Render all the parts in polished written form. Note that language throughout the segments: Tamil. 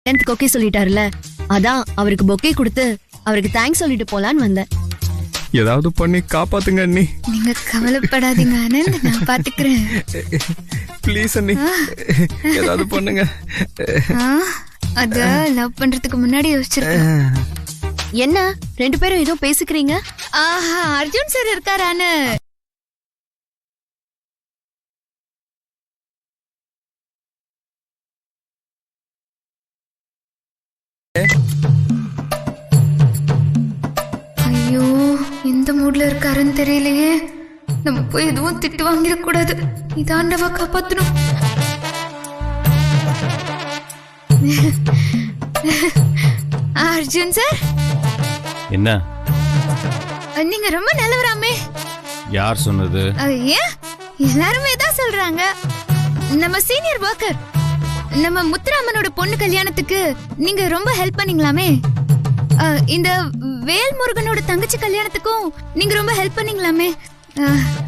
கல்யாணத்துக்கு ஓகே சொல்லிட்டாருல, அதான் அவருக்கு பொக்கே கொடுத்து அவருக்கு தேங்க்ஸ் சொல்லிட்டு போலான்னு வந்தேன். ஏதாவது பண்ணி காப்பாத்துங்க அண்ணி. நீங்க கவலைப்படாதீங்க ஆனந்த், நான் பாத்துக்கிறேன். ப்ளீஸ் அண்ணி, ஏதாவது பண்ணுங்க. அத லவ் பண்றதுக்கு முன்னாடி யோசிச்சிருக்கேன். என்ன 2 பேரும் ஏதோ பேசிக்கிறீங்க? ஆஹா, அர்ஜுன் சார் இருக்காரான்னு. ஐயோ, எந்த மூட்ல இருக்காருன்னு தெரியலையே. நம்ம போய் எதுவும் திட்டு வாங்கிடக்கூடாது. இதாண்டவா காப்பாத்தணும். அர்ஜுன் சார், என்ன? நீங்க ரொம்ப நல்லவராமே. யார் சொன்னது? ஏன் எல்லாருமே தான் சொல்றாங்க. நம்ம சீனியர் ஒர்க்கர், நம்ம முத்துராமனோட பொண்ணு கல்யாணத்துக்கு நீங்க ரொம்ப ஹெல்ப் பண்ணீங்களாமே. இந்த வேல்முருகனோட தங்கச்சி கல்யாணத்துக்கும் நீங்க ரொம்ப ஹெல்ப் பண்ணீங்களாமே.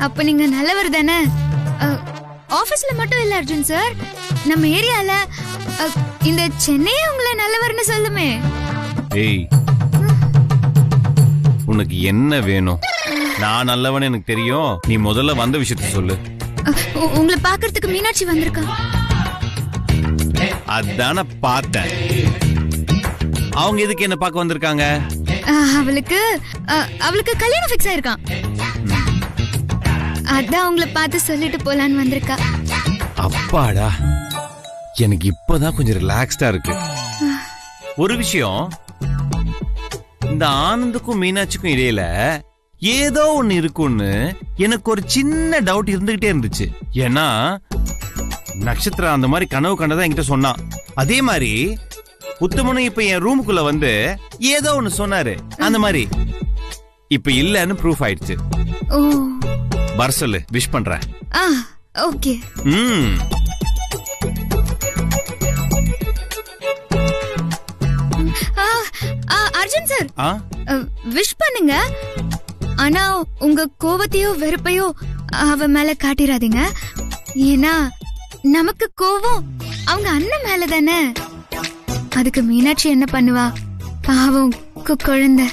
அப்ப நீங்க நல்லவர் தானே. ஆபீஸ்ல மட்டும் இல்ல அர்ஜுன் சார், நம்ம ஏரியால இந்த சென்னையே உங்களை நல்லவர்னு சொல்லுமே. ஏய், உனக்கு என்ன வேணும்? நான் நல்லவன் எனக்கு தெரியும். நீ முதல்ல வந்த விஷயத்த சொல்லு. உங்களை பாக்குறதுக்கு மீனாட்சி வந்திருக்கா. அதான பார்த்தேன். அவங்க எதுக்கு என்ன பார்க்க வந்திருக்காங்க? அவளுக்கு கல்யாணம் ஃபிக்ஸ் ஆயிருக்கான். அதான் உங்களை பார்த்து சொல்லிட்டு போலான்னு வந்திருக்கா. அப்பாடா, எனக்கு இப்பதான் கொஞ்சம் ரிலாக்ஸ்டா இருக்கு. ஒரு விஷயம், இந்த ஆனந்துக்கும் மீனாட்சிக்கும் இடையில ஏதோ ஒண்ணு இருக்குன்னு எனக்கு ஒரு சின்ன டவுட் இருந்துகிட்டே இருந்துச்சு. ஏன்னா நட்சத்திரம் அந்த மாதிரி கனவு கண்டதா என்கிட்ட சொன்னான். அதே மாதிரி உத்தமனும் இப்ப என் ரூமுக்குள்ள வந்து ஏதோ ஒண்ணு சொன்னாரு. அந்த மாதிரி இப்ப இல்லன்னு ப்ரூஃப் ஆயிடுச்சு. வர சொல்லு, விஷ் பண்றேன். ஓகே. அர்ஜுன் சார், விஷ் பண்ணுங்க. ஆனா உங்க கோவத்தையோ வெறுப்பையோ அவ மேல காட்டிராதீங்க. ஏன்னா நமக்கு கோவம் அவங்க அண்ணன் மேல தானே. அதுக்கு மீனாட்சி என்ன பண்ணுவா? பாவம் குழந்தை.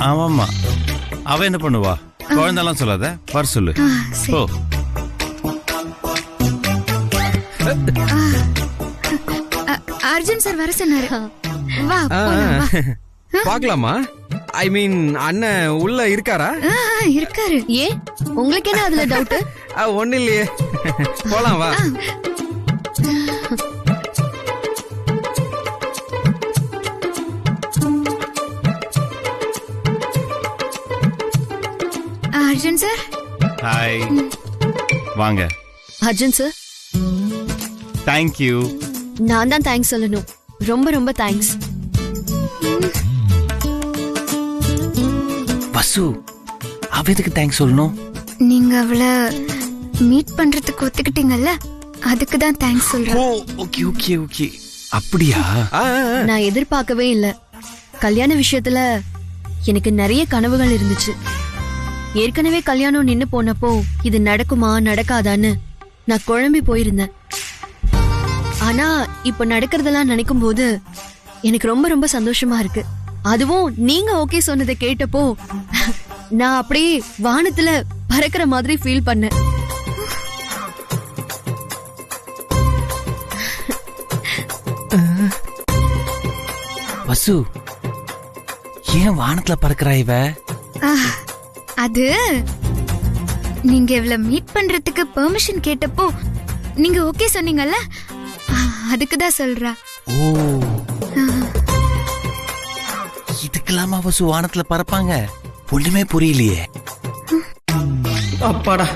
ஆமாமா, அவ என்ன பண்ணுவா? குழந்தெல்லாம் சொல்லாத, வர சொல்லு. ஓ, அர்ஜுன் சார் வர சொன்னாரு. வா பாக்கலாமா? ஐ மீன், அண்ணன் உள்ள இருக்காரா? இருக்காரு. ஏன் உங்களுக்கு என்ன அதுல டவுட்? ஒண்ணு இல்லையே, போலாம் வா. Arjun sir, hi. வாங்க. Arjun sir, thank you. நான் தான் தேங்க்ஸ் சொல்லணும். ரொம்ப ரொம்ப தேங்க்ஸ். பசு, அவ எதுக்கு தேங்க்ஸ் சொல்லணும்? நீங்க அவளை மீட் பண்றதுக்கு ஒத்துக்கிட்டீங்கல்ல, அதுக்கு தான் தேங்க்ஸ் சொல்றேன். ஓ, ஓகே ஓகே ஓகே. அப்படியா? நான் எதிர்பார்க்கவே இல்ல. கல்யாண விஷயத்துல எனக்கு நிறைய கனவுகள் இருந்துச்சு. ஏற்கனவே கல்யாணம் நின்னு போனப்போ இது நடக்குமா நடக்காதான்னு நான் குழம்பி போயிருந்தேன். ஆனா இப்ப நடக்கிறதெல்லாம் நினைக்கும் போது எனக்கு ரொம்ப ரொம்ப சந்தோஷமா இருக்கு. அதுவும் நீங்க ஓகே சொன்னதை கேட்டப்போ நான் அப்படியே வானத்துல பறக்கிற மாதிரி ஃபீல் பண்ணேன். பசு, ஏன் வானத்துல பறக்கிறா இவ? அது நீங்க இவள மீட் பண்றதுக்கு பெர்மிஷன் கேட்டப்போ நீங்க ஓகே சொன்னீங்கல்ல, அதுக்குதான் சொல்றா. ஓ, இதுக்கெல்லாமா பசு வானத்துல பறப்பாங்க? ஒண்ணுமே புரியலையே. அப்பாடா,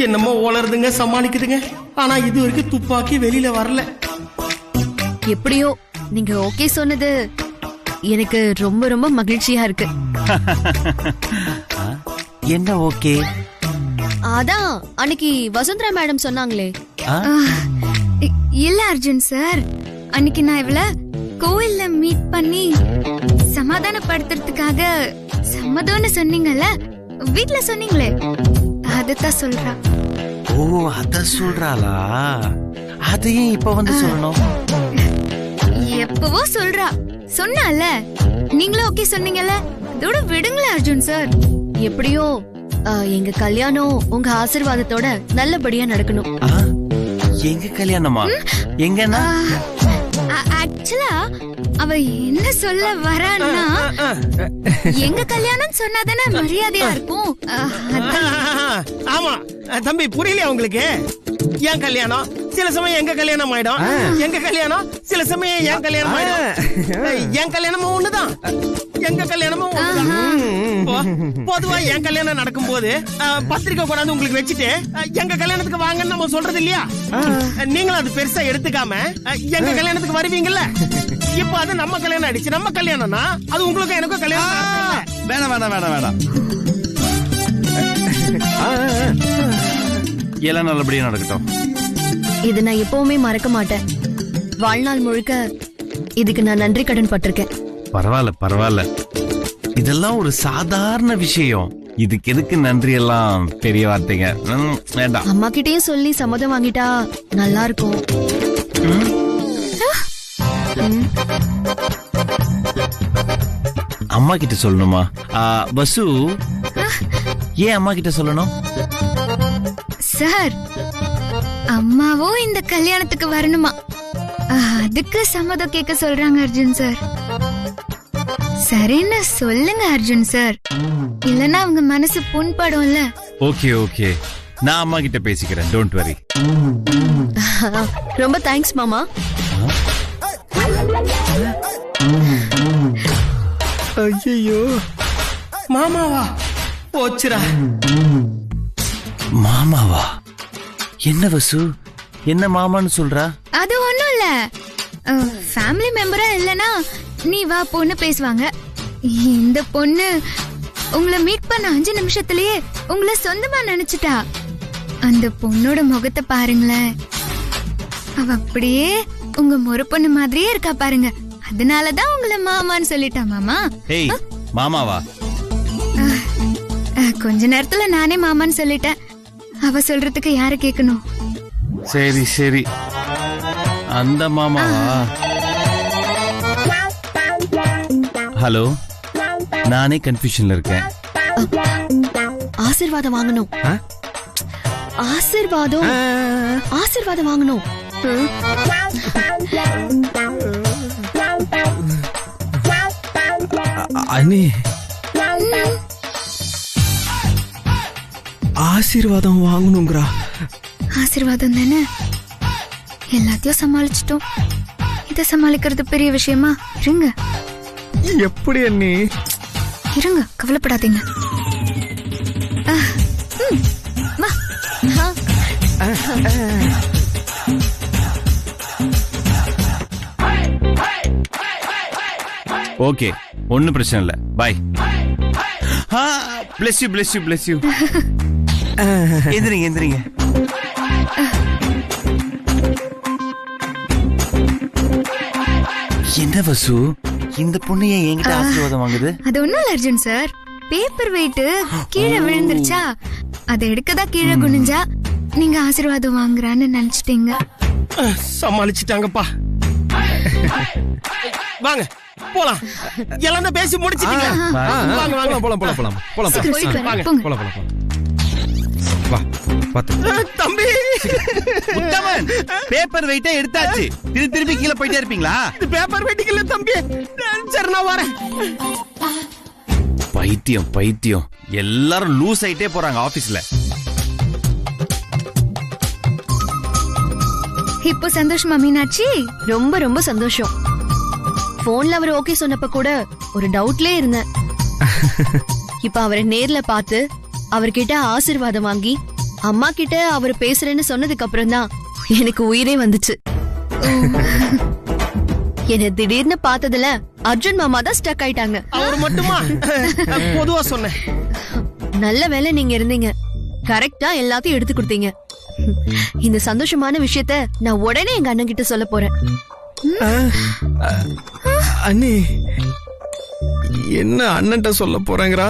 என்னமோ வளருதுங்க, சமாளிக்குதுங்க. ஆனா இது வரைக்கும் துப்பாக்கி வெளியில வரல. எப்படியோ நீங்க ஓகே சொன்னது எனக்கு ரொம்ப ரொம்ப மகிழ்ச்சியா இருக்கு. என்ன ஓகே? அதான் அன்னைக்கு வசுந்தரா மேடம் சொன்னாங்களே. இல்ல அர்ஜுன் சார், அன்னைக்கு நான் இவள கோயில்ல மீட் பண்ணி சமாதானப்படுத்துறதுக்காக சம்மதம்னு சொன்னீங்கல்ல, வீட்ல சொன்னீங்களே, அதத்தான் சொல்றா. ஓ, அத சொல்றாளா? அதையும் இப்ப வந்து சொல்லணும். எப்பவோ சொல்றா. சொன்னால நீங்களும் ஓகே சொன்னீங்கல்ல, இதோட விடுங்களேன் அர்ஜுன் சார். எப்படியோ எங்க கல்யாணம் உங்க ஆசீர்வாதத்தோட நல்லபடியா நடக்கணும். எங்க கல்யாணமா? எங்கன்னா? ஆக்சுவலா அவ என்ன சொல்ல வரான்னா, எங்க கல்யாணம் சொன்னாதானே மரியாதையா இருக்கும். ஆமா தம்பி, புரியலையா உங்களுக்கு? என் கல்யாணம் சில சமயம் எங்க கல்யாணம் ஆயிடும், எங்க கல்யாணம் சில சமயம் என் கல்யாணம் ஆயிடும். என் கல்யாணமும் ஒண்ணுதான், எங்க கல்யாணமும் ஒண்ணுதான். பொதுவா என் கல்யாணம் நடக்கும் போது பத்திரிக்கை கொண்டாந்து உங்களுக்கு வச்சுட்டு எங்க கல்யாணத்துக்கு வாங்கன்னு நம்ம சொல்றது இல்லையா? நீங்களும் அது பெருசா எடுத்துக்காம எங்க கல்யாணத்துக்கு வருவீங்கல்ல. இப்ப அது நம்ம கல்யாணம் ஆயிடுச்சு. நம்ம கல்யாணம்னா அது உங்களுக்கு எனக்கும் கல்யாணம். வேணாம் வேணாம் வேணாம் வேணாம், எல்லாம் நல்லபடியா நடக்கட்டும். இது நான் எப்பவுமே மறக்க மாட்டேன். வாழ்நாள் முழுக்க இதுக்கு நான் நன்றி கடன் பட்டிருக்கேன். பரவாயில்ல பரவாயில்ல, இதெல்லாம் ஒரு சாதாரண விஷயம். இதுக்கு எதுக்கு நன்றி எல்லாம் பெரிய வார்த்தைங்க? வேண்டாம். அம்மா கிட்டயும் சொல்லி சம்மதம் வாங்கிட்டா நல்லா இருக்கும். அம்மா கிட்ட சொல்லணுமா? வசு, ஏன் அம்மா கிட்ட சொல்லணும்? சார், அம்மாவும் இந்த கல்யாணத்துக்கு வரணுமா, அதுக்கு சம்மதம் கேட்க சொல்றாங்க அர்ஜுன் சார். சரின்னு சொல்லுங்க அர்ஜுன் சார், இல்லன்னா அவங்க மனசு புண்படும்ல. ஓகே ஓகே, நான் அம்மா கிட்ட பேசிக்கிறேன், டோன்ட் வரி. ரொம்ப தேங்க்ஸ் மாமா. ஐயோ, மாமாவா? போச்சுரா. மாமாவா? என்ன வசு, என்ன மாமான்னு சொல்றா? அது ஒண்ணும் இல்ல, ஃபேமிலி மெம்பரா இல்லனா நீ வா பொண்ணு பேசுவாங்க. இந்த பொண்ணு உங்களை மீட் பண்ண 5 நிமிஷத்திலேயே உங்களை சொந்தமா நினைச்சிட்டா. அந்த பொண்ணோட முகத்தை பாருங்களேன், அவ அப்படியே உங்க முறை பொண்ணு மாதிரியே இருக்கா பாருங்க. அதனாலதான் உங்களை மாமான்னு சொல்லிட்டா. மாமா ஏய், மாமாவா? கொஞ்ச நேரத்துல நானே மாமான்னு சொல்லிட்டேன். அவ சொல்றதுக்கு யார கேட்கணும்? சரி சரி, அந்த மாமாவா? ஹலோ, நானே கன்ஃபியூஷன்ல இருக்கேன். ஆசீர்வாதம் வாங்கணும். ஆசீர்வாதம் ஆசீர்வாதம் வாங்கணும். அண்ணி, ஆசீர்வாதம் வாங்கணுங்கிறா. ஆசீர்வாதம் தானே, எல்லாத்தையும் சமாளிச்சிட்டோம். இத சமாளிக்கிறது பெரிய விஷயமா? இருங்க. எப்படி அண்ணி? இருங்க, கவலைப்படாதீங்க. வா. ஓகே, ஒன்னும் பிரச்சனை இல்ல, bye. Bless you bless you bless you. எந்திரிங்க எந்திரிங்க. என்ன வசு, இந்த பொண்ணு ஏன் என்கிட்ட ஆசீர்வாதம் வாங்குது? அது ஒண்ணும் இல்ல அர்ஜுன் சார், பேப்பர் வெயிட் கீழே விழுந்துருச்சா, அதை எடுக்கதா கீழே குனிஞ்சா நீங்க ஆசீர்வாதம் வாங்குறான்னு நினைச்சிட்டீங்க. சமாளிச்சுட்டாங்கப்பா. வாங்க போலாம், எல்லாம் பேசி முடிச்சிட்டீங்க. வாங்க வாங்க, போலாம் போலாம் போலாம் போலாம் போலாம் போலாம் போலாம். வா பாத்து. தம்பி உத்தமன், பேப்பர் வெயிட்டே எடுத்தாச்சு, திருப்பி கீழே போயிட்டே இருப்பீங்களா? பேப்பர் வெயிட் இல்ல தம்பி. சரி நான் வரேன். பைத்தியம் பைத்தியம், எல்லாரும் லூஸ் ஆயிட்டே போறாங்க ஆபீஸ்ல. இப்போ சந்தோஷமா மீனாட்சி? ரொம்ப ரொம்ப சந்தோஷம். போன்ல அவர் ஓகே சொன்னப்ப கூட ஒரு டவுட்லயே இருந்தேன். இப்ப அவரை நேர்ல பார்த்து அவர்கிட்ட ஆசீர்வாதம் வாங்கி அம்மா கிட்ட அவர் பேசுறேன்னு சொன்னதுக்கு அப்புறம் தான் எனக்கு உயிரே வந்துச்சு. என்ன திடீர்னு பார்த்ததுல அர்ஜுன் மாமா தான் ஸ்டக் ஆயிட்டாங்க. அவர் மட்டுமா? பொதுவா சொன்னேன். நல்ல வேளை நீங்க இருந்தீங்க, கரெக்டா எல்லாத்தையும் எடுத்து கொடுத்தீங்க. இந்த சந்தோஷமான விஷயத்த நான் உடனே எங்க அண்ணன் கிட்ட சொல்ல போறேன். அண்ணி, என்ன அண்ணன்ட்ட சொல்ல போறேங்கிறா?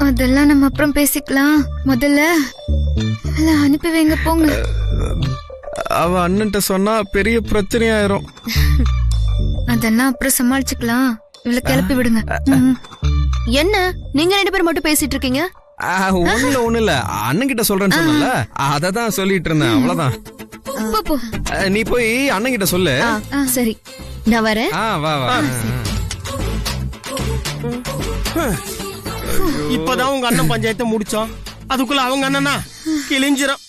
அதெல்லாம் நம்ம அப்புறம் பேசிக்கலாம். முதல்ல அனுப்பி வைங்க, போங்க. அவ அண்ணன்ட்ட சொன்னா பெரிய பிரச்சனையாயிரும். அதெல்லாம் அப்புறம் சமாளிச்சுக்கலாம். இவளை கிளப்பி விடுங்க. என்ன நீங்க 2 பேரும் மட்டும் பேசிட்டு இருக்கீங்க? ஒண்ணு இல்ல அண்ணன் கிட்ட சொல்றேன்னு சொன்னல, அததான் சொல்லிட்டு இருந்தேன். அவ்வளவுதான். போ, போ. நீ போய் அண்ணன் கிட்ட சொல்லு. சரி நான் வரேன். வா வா. இப்பதான் உங்க அண்ணன் பஞ்சாயத்தை முடிச்சோம், அதுக்குள்ள அவங்க அண்ணனா கிழிஞ்சிரும்.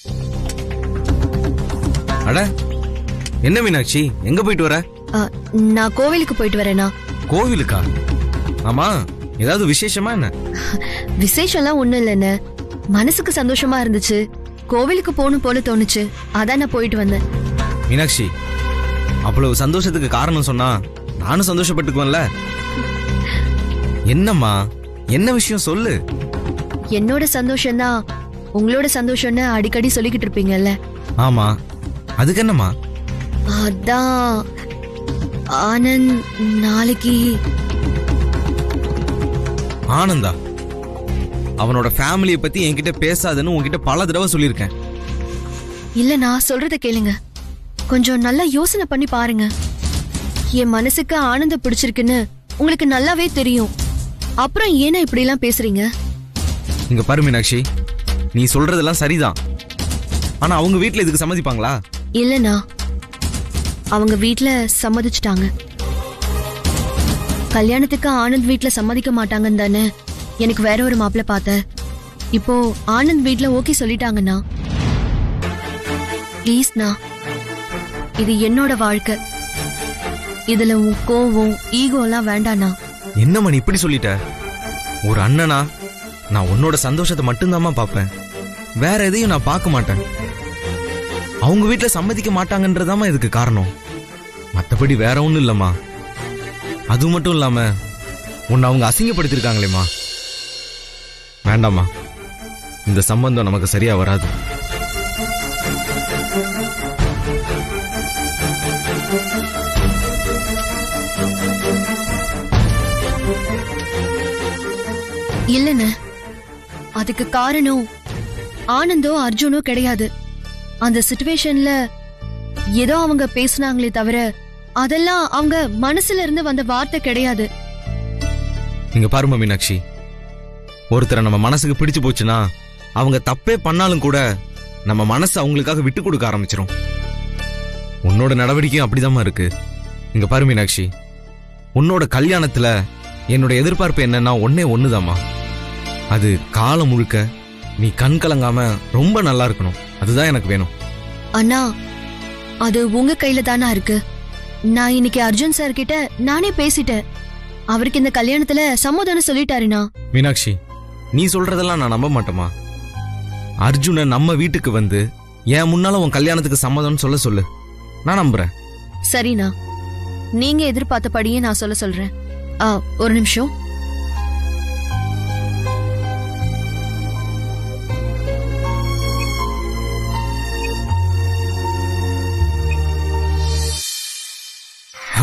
அட என்ன மீனாட்சி, எங்க போயிட்டு வர? நான் கோவிலுக்கு போயிட்டு வரேனா. கோவிலுக்கா? ஆமா, ஏதாவது விசேஷமா என்ன? விசேஷம்லாம் ஒண்ணும் இல்லைன்னு, மனசுக்கு சந்தோஷமா இருந்துச்சு, கோவிலுக்கு போகணும் போல தோணுச்சு, அதான் நான் போயிட்டு வந்தேன். மீனாட்சி, அவ்வளவு சந்தோஷத்துக்கு காரணம் சொன்னா நானும் சந்தோஷப்பட்டுக்குவேன்ல. என்னம்மா, என்ன விஷயம் சொல்லு. என்னோட சந்தோஷம் தான் உங்களோட சந்தோஷம்னு அடிக்கடி சொல்லிக்கிட்டு இருப்பீங்கல்ல. ஆமா, அதுக்கு என்னம்மா? அதான் ஆனந்த் நாளைக்கு. ஆனந்தா? அவனோட ஃபேமிலியை பத்தி என்கிட்ட பேசாதுன்னு உன்கிட்ட பல தடவை சொல்லியிருக்கேன். இல்ல, நான் சொல்றத கேளுங்க, கொஞ்சம் நல்லா யோசனை பண்ணி பாருங்க. என் மனசுக்கு ஆனந்த பிடிச்சிருக்குன்னு உங்களுக்கு நல்லாவே தெரியும், அப்புறம் ஏன்னா இப்படி எல்லாம் பேசுறீங்க? இங்க பாரு மீனாட்சி, நீ சொல்றதெல்லாம் சரிதான், ஆனா அவங்க வீட்ல இதுக்கு சம்மதிப்பாங்களா? இல்லனா அவங்க வீட்ல சம்மதிச்சுட்டாங்க. கல்யாணத்துக்கு ஆனந்த் வீட்ல சம்மதிக்க மாட்டாங்கன்னு தானே எனக்கு வேற ஒரு மாப்பிள்ள பார்த்தேன். இப்போ ஆனந்த் வீட்ல ஓகே சொல்லிட்டாங்கண்ணா. ப்ளீஸ்ண்ணா, இது என்னோட வாழ்க்கை, இதுல உன் கோவம் ஈகோ எல்லாம் வேண்டாண்ணா. என்னம்மா நீ இப்படி சொல்லிட்ட? ஒரு அண்ணனா நான் உன்னோட சந்தோஷத்தை மட்டும்தாம்மா பாப்பேன், வேற எதையும் நான் பார்க்க மாட்டேன். அவங்க வீட்டுல சம்மதிக்க மாட்டாங்கன்றதாம்மா இதுக்கு காரணம், மத்தபடி வேற ஒண்ணும் இல்லம்மா. அது மட்டும் இல்லாம உன்னை அவங்க அசிங்கப்படுத்திருக்காங்களேம்மா. வேண்டாம்மா, இந்த சம்பந்தம் நமக்கு சரியா வராது. இல்லன்னு, அதுக்கு காரணம் ஆனந்தோ அர்ஜுனோ கிடையாது. அந்த சிச்சுவேஷன்ல ஏதோ அவங்க பேசினாங்களே தவிர அதெல்லாம் அவங்க மனசுல இருந்து வந்த வார்த்தை கிடையாது. இங்க பாருமா மீனாட்சி, ஒருத்தரை நம்ம மனசுக்கு பிடிச்சு போச்சுன்னா அவங்க தப்பே பண்ணாலும் கூட நம்ம மனசு அவங்களுக்காக விட்டு கொடுக்க ஆரம்பிச்சிரும். உன்னோட நடவடிக்கையும் அப்படிதாம்மா இருக்கு. இங்க பாரு மீனாட்சி, உன்னோட கல்யாணத்துல என்னோட எதிர்பார்ப்பு என்னன்னா ஒன்னே ஒண்ணுதாம்மா, அது காலம் முழுக்க நீ கண் கலங்காம ரொம்ப நல்லா இருக்கணும், அதுதான் எனக்கு வேணும். அண்ணா, அது உங்க கையில தானா இருக்கு. நான் இன்னைக்கு அர்ஜுன் சார் கிட்ட நானே பேசிட்டேன், அவருக்கு இந்த கல்யாணத்துல சம்மதம்னு சொல்லிட்டாருண்ணா. மீனாட்சி, நீ சொல்றதெல்லாம் நான் நம்ப மாட்டேமா. அர்ஜுன நம்ம வீட்டுக்கு வந்து என் முன்னால உன் கல்யாணத்துக்கு சம்மதம்னு சொல்ல சொல்லு, நான் நம்புறேன். சரிண்ணா, நீங்க எதிர்பார்த்தபடியே நான் சொல்றேன். ஒரு நிமிஷம்.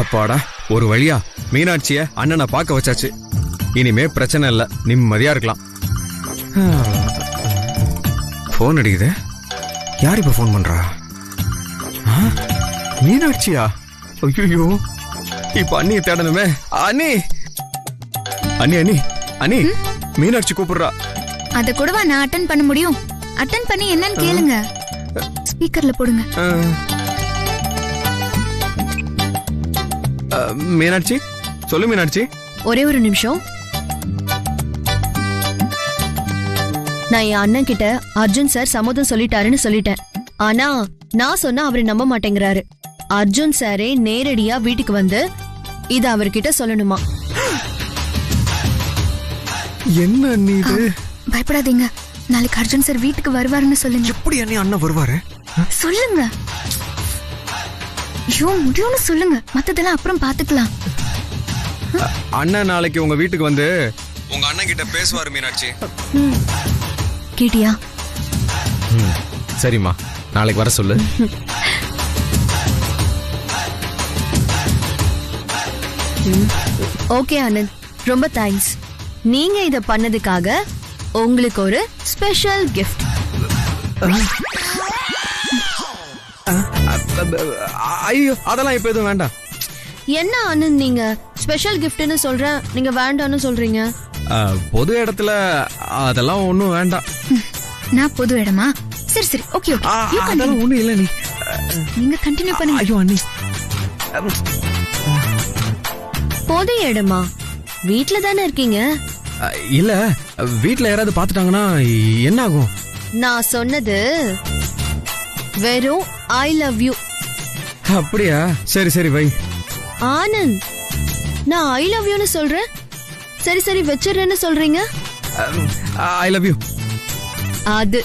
அப்பாடா, ஒரு வழியா மீனாட்சிய அண்ணனை பார்க்க வச்சாச்சு. இனிமே பிரச்சனை இல்ல, நிம்மதியா இருக்கலாம். போன் அடிக்குது, யார் இப்ப போன் பண்றா? மீனாட்சியா? ஐயோ, இப்ப அண்ணிய தேடணுமே. அண்ணி அண்ணி அண்ணி அண்ணி, மீனாட்சி கூப்பிடுறா. அத கூடவா நான் அட்டென்ட் பண்ண முடியும்? அட்டென்ட் பண்ணி என்னன்னு கேளுங்க, ஸ்பீக்கர்ல போடுங்க. மீனாட்சி, சொல்லு மீனாட்சி. ஒரே ஒரு நிமிஷம். நான் என் அண்ணன் கிட்ட அர்ஜுன் சார் சம்மதம் சொல்லிட்டாருன்னு சொல்லிட்டேன். ஆனா நான் சொன்னா அவரு நம்ப மாட்டேங்கிறாரு. அர்ஜுன் சாரே நேரடியா வீட்டுக்கு வந்து இத அவர்கிட்ட சொல்லணுமா. என்ன நீ இது? பயப்படாதீங்க, நாளைக்கு அர்ஜுன் சார் வீட்டுக்கு வருவாருன்னு சொல்லுங்க. எப்படி அண்ணி அண்ணன் வருவாரு? சொல்லுங்க. ஐயோ, முடியும்னு சொல்லுங்க, மத்ததெல்லாம் அப்புறம் பாத்துக்கலாம். அண்ணன் நாளைக்கு உங்க வீட்டுக்கு வந்து உங்க அண்ணன் கிட்ட பேசுவாரு மீனாட்சி. கேட்டியா? சரிம்மா, நாளைக்கு வர சொல்லு. ஓகே ஆனந்த், ரொம்ப தேங்க்ஸ். நீங்க இத பண்ணதுக்காக உங்களுக்கு ஒரு ஸ்பெஷல் கிஃப்ட். ஐயோ, அதெல்லாம் இப்ப எதுவும் வேண்டாம். என்ன ஆனந்த் நீங்க ஸ்பெஷல் கிஃப்ட்னு சொல்றேன், நீங்க வேண்டாம்னு சொல்றீங்க. பொது இடத்துல அதெல்லாம் ஒண்ணும் வேண்டாம். நான் பொது இடமா? சரி சரி, ஓகே ஓகே, அதெல்லாம் ஒண்ணும் இல்ல. நீங்க கண்டினியூ பண்ணுங்க. ஐயோ அண்ணி, பொது இடமா? வீட்ல தானே இருக்கீங்க. இல்ல வீட்ல யாராவது பாத்துட்டாங்கன்னா என்ன ஆகும்? நான் சொன்னது வெறும் ஐ லவ் யூ. அப்படியா? சரி சரி வை. ஆனந்த், நான் ஐ லவ் யூன்னு சொல்றேன், சரி சரி வச்சிடுறேன்னு சொல்றீங்க. I love you. அது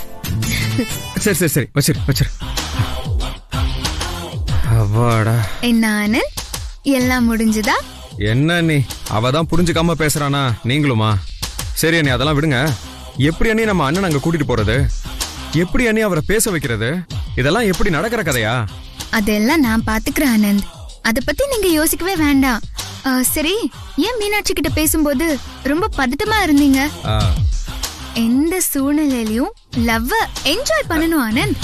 சரி சரி சரி வச்சிரு வச்சிரு. அவாடா. என்ன ஆனந்த், எல்லாம் முடிஞ்சுதா? என்ன நீ அவதான் புரிஞ்சுக்காம பேசுறானா? நீங்களுமா? சரி அண்ணி, அதெல்லாம் விடுங்க. எப்படி அண்ணி நம்ம அண்ணன் அங்க கூட்டிட்டு போறது? எப்படி அண்ணி அவரை பேச வைக்கிறது? இதெல்லாம் எப்படி நடக்கிற கதையா? அதெல்லாம் நான் பாத்துக்கிறேன் ஆனந்த், அத பத்தி நீங்க யோசிக்கவே வேண்டாம். சரி, ஏன் மீனாட்சி கிட்ட பேசும்போது ரொம்ப பதட்டமா இருந்தீங்க? எந்த சூழ்நிலையிலயும் லவ்வ என்ஜாய் பண்ணணும் ஆனந்த்.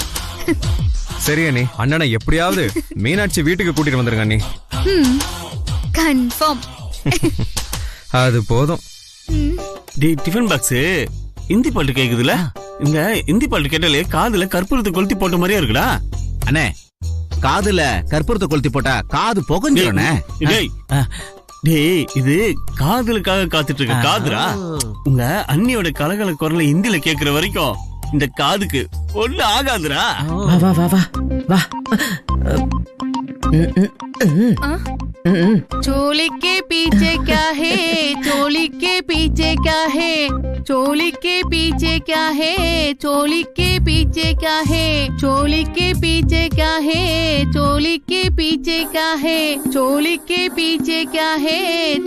சரி அண்ணி, அண்ணனை எப்படியாவது மீனாட்சி வீட்டுக்கு கூட்டிட்டு வந்துருங்க அண்ணி. கன்ஃபார்ம். அது போதும். டிஃபன் பாக்ஸ் இந்தி பாட்டு கேக்குதுல? இந்த இந்தி பாட்டு கேட்டாலே காதுல கற்பூரத்தை கொளுத்தி போட்ட மாதிரியா இருக்குடா. அண்ணே, காதுல கற்பூரத்தை கொளுத்தி போட்டா காது புகஞ்சிரும்ண்ணே. டேய், இது காதலுக்காக காத்துட்டு இருக்க காதுரா. உங்க அண்ணியோட கலகல குரலை இந்தியில கேக்குற வரைக்கும் இந்த காதுக்கு ஒண்ணு ஆகாதுரா. வா வா வா வா வா. चोली के पीछे क्या है, चोली के पीछे क्या है, चोली के पीछे क्या है, चोली के पीछे क्या है, चोली के पीछे क्या है, चोली के पीछे क्या है, चोली के पीछे क्या है,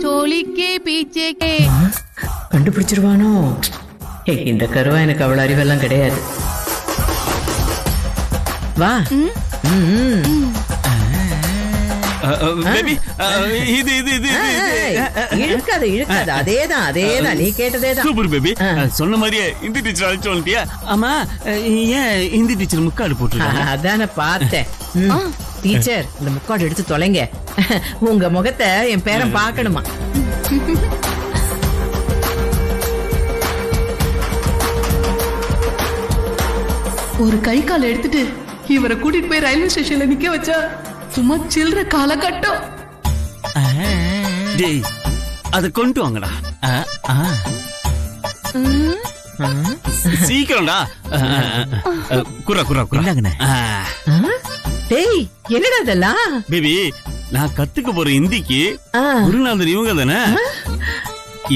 चोली के पीछे के. கண்டுபிடிச்சிருவானோ? இந்த கருவா எனக்கு அவ்வளவு அறிவெல்லாம் கிடையாது. வா. இது இது இது இழுக்காத இழுக்காத. அதேதான் அதேதான், நீ கேட்டதேதான். Super baby. சொன்ன மாதிரியே ஹிந்தி டீச்சர் அழைச்சு வந்துட்டியா? ஆமா, ஏன் ஹிந்தி டீச்சர் முக்காடு போட்டுருக்காங்க? அதான பார்த்தேன். டீச்சர், இந்த முக்காடு எடுத்து தொலைங்க. உங்க முகத்தை என் பேரன் பார்க்கணுமா? ஒரு கை கால எடுத்துட்டு இவரை கூட்டிட்டு போய் ரயில்வே ஸ்டேஷன்ல நிக்க வச்சா சும்மா சில்ற காலகட்டம். டேய், அத கொண்டு வாங்கடா. சீக்கிரம்டா. குரா குரா குரா. டேய், என்னடா இதெல்லாம்? பேபி, நான் கத்துக்க போற இந்திக்கு குருநாதர் இவங்க தானே.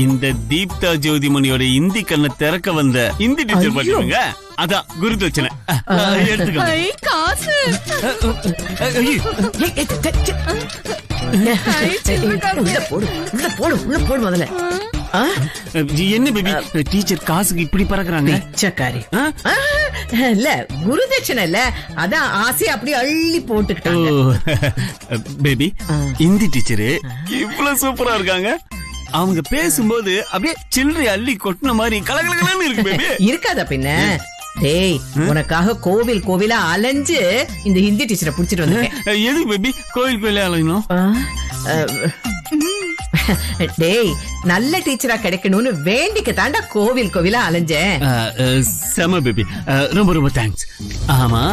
இந்த தீப்தா ஜோதிமணியோட இந்தி கண்ணை திறக்க வந்த இந்தி டீச்சர் பண்ணுவாங்க. அதான் குரு தட்சணை. காசு உள்ள போடு உள்ள போடு உள்ள போடு முதல்ல. என்ன பேபி, டீச்சர் காசுக்கு இப்படி பறக்குறாங்க? பிச்சைக்காரி. இல்ல, குருதட்சணை இல்ல, அதான் ஆசை அப்படியே அள்ளி போட்டுக்கிட்டாங்க. பேபி, இந்தி டீச்சரு இவ்வளவு சூப்பரா இருக்காங்க. அவங்க பேசும்போது அப்படியே சில்லறை அள்ளி கொட்டின மாதிரி கலகலகலன்னு இருக்கு பேபி. இருக்காதா பின்ன? டேய், உனக்காக கோவில் கோவிலா அலைஞ்சு இந்த ஹிந்தி டீச்சரை புடிச்சிட்டு வந்திருக்கேன். எதுக்கு பேபி கோவில் கோயில அலையணும்? டேய், நல்ல டீச்சரா கிடைக்கணும்னு வேண்டிக்க தாண்டா கோவில் கோவிலா அலைஞ்சேன். செம பேபி, ரொம்ப ரொம்ப தேங்க்ஸ். ஆமா,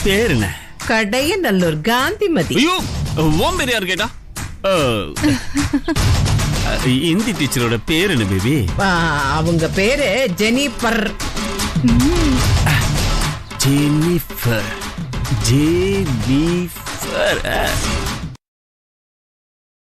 பேர் என்ன? கடையநல்லூர் காந்திமதி. ஐயோ, ஓம் பேர் யாரு கேட்டா? இந்தி டீச்சரோட பேர் என்ன பேபி? அவங்க பேரு ஜெனிஃபர். ஜெனிஃபர்.